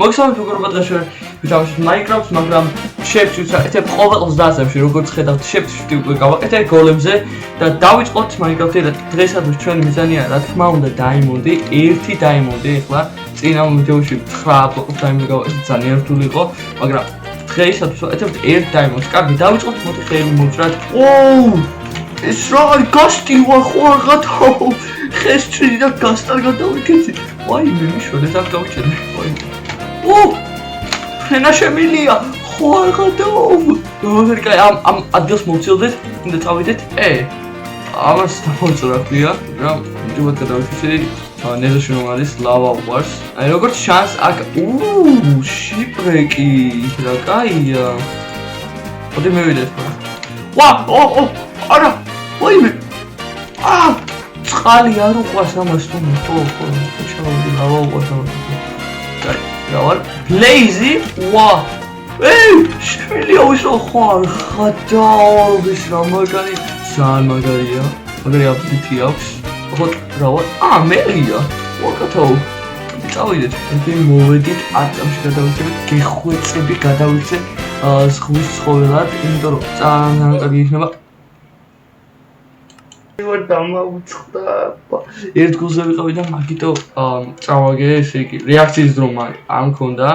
მოგესალმებით მეგობრებო, დღეს ვიტავშით Minecraft-ს, მაგრამ შევწვით ეთებ ყოველს დასებში, როგორც ხედავთ, შევწვით უკვე გავაკეთე გოლემზე და დავიწყოთ Minecraft-ი. დღესაც ჩვენი მიზანია, რა თქმა უნდა, დაიმონდი, 1 დაიმონდი. ეხლა წინა ვიდეოში 9 ბლოკს დაიმონდი გავაკეთე, ძალიან რთული იყო, მაგრამ დღესაც ეთებ 1 დაიმონდს. კარგი, დავიწყოთ, მოდი ხელი მოვჭრათ. ეს რა არის გასტი ვარ ხო რაღაცაო. ხეს ჩვენი და გასტარ გადავიქეცი. ვაიმე, მიშოდეს აქ გავჩერე. ფრენა შემილია. ხო რაღაცაო. კაი, ამ ადგილს მოვცილდეთ, უნდა წავიდეთ. ამას დავწრაფია, რა ჯობათ გადავიქეცი. ნეზოში რომ არის ლავა უყარს. აი როგორც შანს აქ შიპრეკი რა კაია. მოდი მივიდეთ. არა ვაიმე წყალი არ უყვარს ამას თუმცა ხო ჩავდი ლავა უყვარს ამას კაი რა ვარ ბლეიზი შემილია უშო ხარ ხადაობის რა მაგარი ძალიან მაგარია მაგარი აპდეიტი აქვს ხო რა ვარ მერია ვაკეთო წავიდეთ მე მოვედით ატამში გადავიქცევით გეხვეწები გადავიქცე ზღვის ცხოველად იმიტომ რომ ძალიან კარგი იქნება დამაუწყდა ერთ გულზე ვიყავი და მაგიტო წავაგე ესე იგი რეაქციის დრო არ მქონდა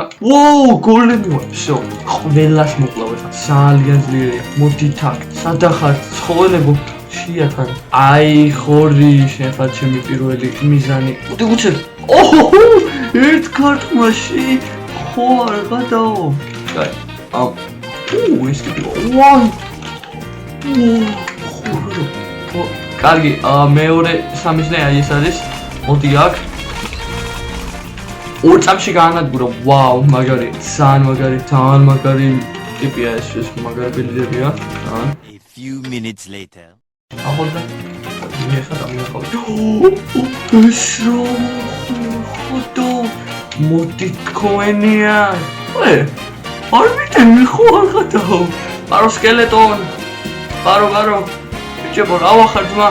გოლემი ვარ всё ყველას მოკლავ ხა ძალიან ძლიერია მოდით აქ სადახართ ცხოველებო შეათან აი ხორი შეხა ჩემი პირველი მიზანი მოდი გუჩერ ერთ ქარტმაში ხო არ გადაო კაი ეს კი კარგი, მეორე სამიზნე აი ეს არის. მოდი აქ. 2 წამში გაანადგურო. ვაუ, მაგარი, ძალიან მაგარი ტიპია ეს მაგარი ბილდებია. A few minutes later. ახლა მიხა დამიხავდი. ეს ხოდო მოდი თქვენია. არ მიტენი ხო არ გადაო. პარო სკელეტონ. პარო Чего, რავახარ ძმა?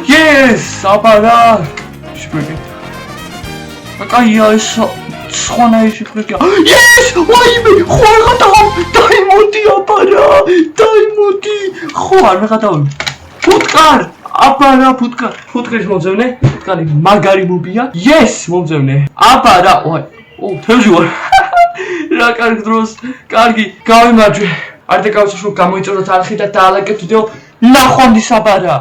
Yes, აბარა. შიფრიკი. აკაია ეს სხვანა შიფრიკია. Yes, ვაიმე, ხო არ გადავა. დაიმოდი აბარა. დაიმოდი. ხო არ გადავა. ფუტკარ, აბარა ფუტკარ. ფუტკრის მომძევნე. ფუტკარი მაგარი მობია. Yes, მომძევნე. აბარა. თევზი ვარ. რა კარგი დროს. კარგი, გავიმარჯვე. არ დაკავწე რომ გამოიწოდოთ არხი და დაალაგეთ ვიდეო ნახვამდის აბარა